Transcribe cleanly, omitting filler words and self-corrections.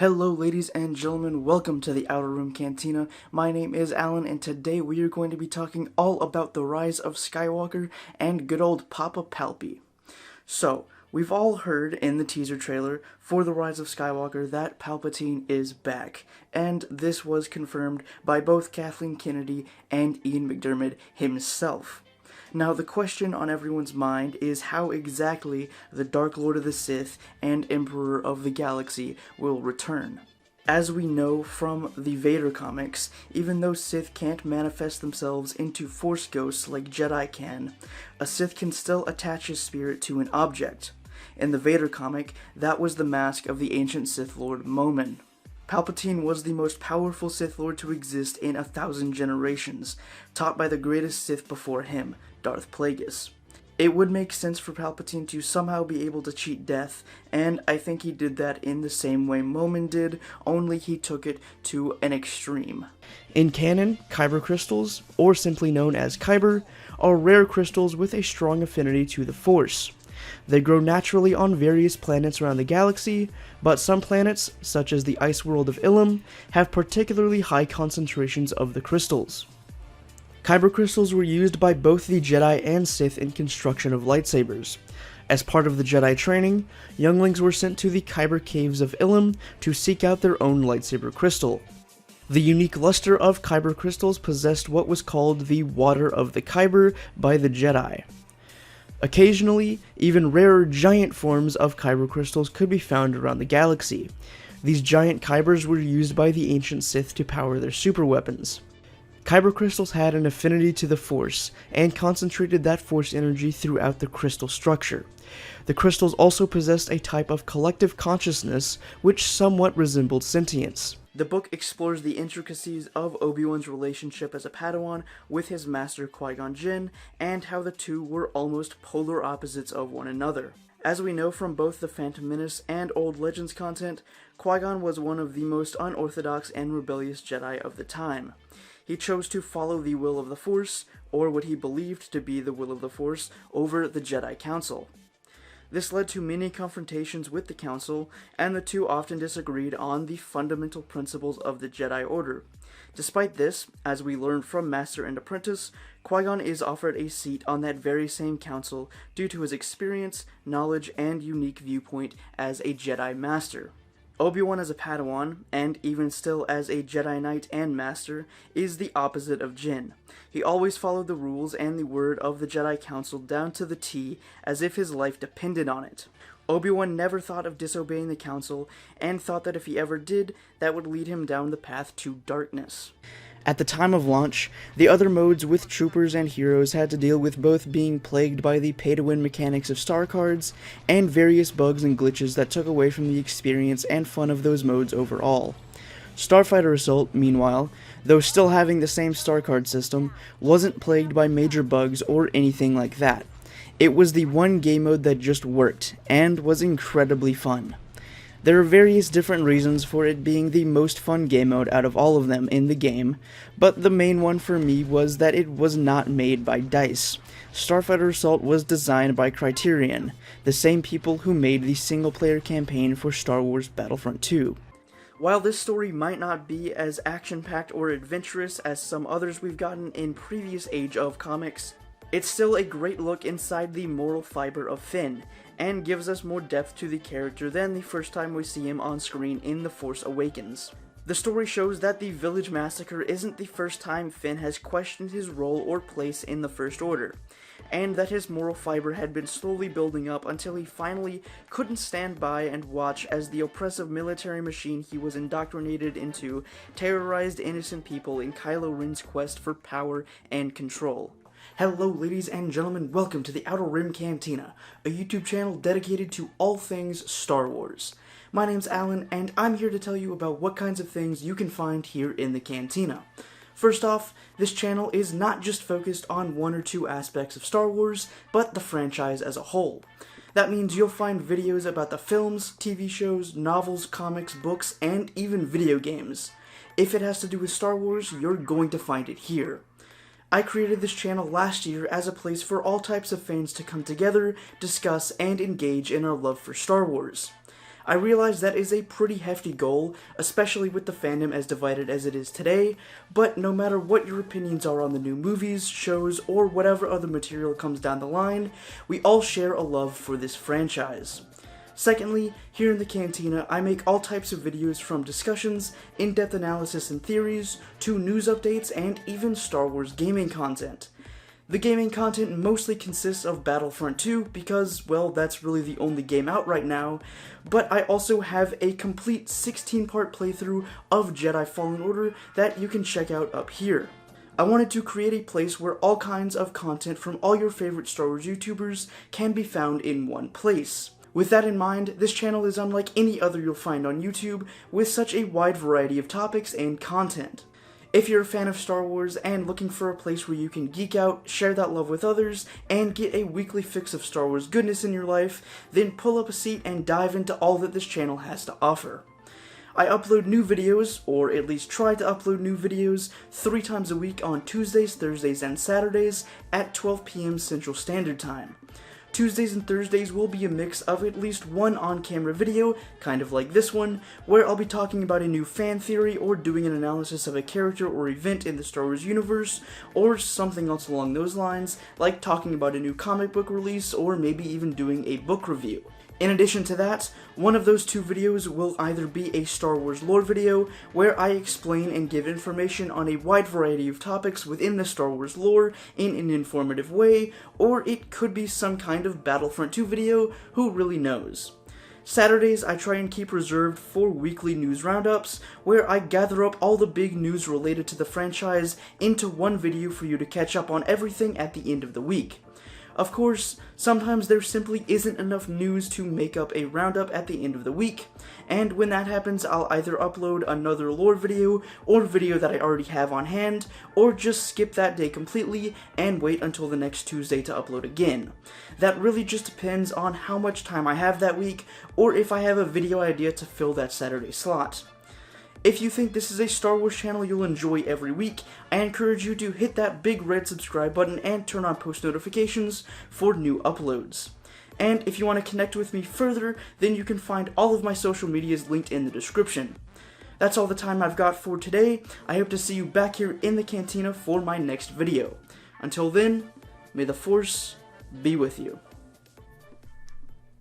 Hello ladies and gentlemen, welcome to the Outer Rim Cantina. My name is Alan and today we are going to be talking all about the rise of Skywalker and good old Papa Palpy. So, we've all heard in the teaser trailer for the rise of Skywalker that Palpatine is back, and this was confirmed by both Kathleen Kennedy and Ian McDiarmid himself. Now, the question on everyone's mind is how exactly the Dark Lord of the Sith and Emperor of the Galaxy will return. As we know from the Vader comics, even though Sith can't manifest themselves into Force ghosts like Jedi can, a Sith can still attach his spirit to an object. In the Vader comic, that was the mask of the ancient Sith Lord Momin. Palpatine was the most powerful Sith Lord to exist in 1,000 generations, taught by the greatest Sith before him, Darth Plagueis. It would make sense for Palpatine to somehow be able to cheat death, and I think he did that in the same way Momin did, only he took it to an extreme. In canon, Kyber Crystals, or simply known as Kyber, are rare crystals with a strong affinity to the Force. They grow naturally on various planets around the galaxy, but some planets, such as the ice world of Ilum, have particularly high concentrations of the crystals. Kyber crystals were used by both the Jedi and Sith in construction of lightsabers. As part of the Jedi training, younglings were sent to the Kyber caves of Ilum to seek out their own lightsaber crystal. The unique luster of Kyber crystals possessed what was called the Water of the Kyber by the Jedi. Occasionally, even rarer giant forms of Kyber crystals could be found around the galaxy. These giant Kybers were used by the ancient Sith to power their superweapons. Kyber crystals had an affinity to the Force, and concentrated that Force energy throughout the crystal structure. The crystals also possessed a type of collective consciousness which somewhat resembled sentience. The book explores the intricacies of Obi-Wan's relationship as a Padawan with his master Qui-Gon Jinn, and how the two were almost polar opposites of one another. As we know from both the Phantom Menace and Old Legends content, Qui-Gon was one of the most unorthodox and rebellious Jedi of the time. He chose to follow the will of the Force, or what he believed to be the will of the Force, over the Jedi Council. This led to many confrontations with the Council, and the two often disagreed on the fundamental principles of the Jedi Order. Despite this, as we learned from Master and Apprentice, Qui-Gon is offered a seat on that very same council due to his experience, knowledge, and unique viewpoint as a Jedi Master. Obi-Wan as a Padawan, and even still as a Jedi Knight and Master, is the opposite of Jinn. He always followed the rules and the word of the Jedi Council down to the T, as if his life depended on it. Obi-Wan never thought of disobeying the Council, and thought that if he ever did, that would lead him down the path to darkness. At the time of launch, the other modes with troopers and heroes had to deal with both being plagued by the pay-to-win mechanics of star cards, and various bugs and glitches that took away from the experience and fun of those modes overall. Starfighter Assault, meanwhile, though still having the same star card system, wasn't plagued by major bugs or anything like that. It was the one game mode that just worked, and was incredibly fun. There are various different reasons for it being the most fun game mode out of all of them in the game, but the main one for me was that it was not made by DICE. Starfighter Assault was designed by Criterion, the same people who made the single-player campaign for Star Wars Battlefront 2. While this story might not be as action-packed or adventurous as some others we've gotten in previous Age of comics, it's still a great look inside the moral fiber of Finn, and gives us more depth to the character than the first time we see him on screen in The Force Awakens. The story shows that the Village Massacre isn't the first time Finn has questioned his role or place in the First Order, and that his moral fiber had been slowly building up until he finally couldn't stand by and watch as the oppressive military machine he was indoctrinated into terrorized innocent people in Kylo Ren's quest for power and control. Hello ladies and gentlemen, welcome to the Outer Rim Cantina, a YouTube channel dedicated to all things Star Wars. My name's Alan, and I'm here to tell you about what kinds of things you can find here in the Cantina. First off, this channel is not just focused on one or two aspects of Star Wars, but the franchise as a whole. That means you'll find videos about the films, TV shows, novels, comics, books, and even video games. If it has to do with Star Wars, you're going to find it here. I created this channel last year as a place for all types of fans to come together, discuss, and engage in our love for Star Wars. I realize that is a pretty hefty goal, especially with the fandom as divided as it is today, but no matter what your opinions are on the new movies, shows, or whatever other material comes down the line, we all share a love for this franchise. Secondly, here in the Cantina, I make all types of videos from discussions, in-depth analysis and theories, to news updates, and even Star Wars gaming content. The gaming content mostly consists of Battlefront 2 because, well, that's really the only game out right now, but I also have a complete 16-part playthrough of Jedi Fallen Order that you can check out up here. I wanted to create a place where all kinds of content from all your favorite Star Wars YouTubers can be found in one place. With that in mind, this channel is unlike any other you'll find on YouTube, with such a wide variety of topics and content. If you're a fan of Star Wars and looking for a place where you can geek out, share that love with others, and get a weekly fix of Star Wars goodness in your life, then pull up a seat and dive into all that this channel has to offer. I upload new videos, or at least try to upload new videos, 3 times a week on Tuesdays, Thursdays, and Saturdays at 12 p.m. Central Standard Time. Tuesdays and Thursdays will be a mix of at least one on-camera video, kind of like this one, where I'll be talking about a new fan theory or doing an analysis of a character or event in the Star Wars universe, or something else along those lines, like talking about a new comic book release or maybe even doing a book review. In addition to that, one of those 2 videos will either be a Star Wars lore video, where I explain and give information on a wide variety of topics within the Star Wars lore in an informative way, or it could be some kind of Battlefront 2 video, who really knows. Saturdays I try and keep reserved for weekly news roundups, where I gather up all the big news related to the franchise into one video for you to catch up on everything at the end of the week. Of course, sometimes there simply isn't enough news to make up a roundup at the end of the week, and when that happens I'll either upload another lore video, or video that I already have on hand, or just skip that day completely and wait until the next Tuesday to upload again. That really just depends on how much time I have that week, or if I have a video idea to fill that Saturday slot. If you think this is a Star Wars channel you'll enjoy every week, I encourage you to hit that big red subscribe button and turn on post notifications for new uploads. And if you want to connect with me further, then you can find all of my social medias linked in the description. That's all the time I've got for today. I hope to see you back here in the Cantina for my next video. Until then, may the Force be with you.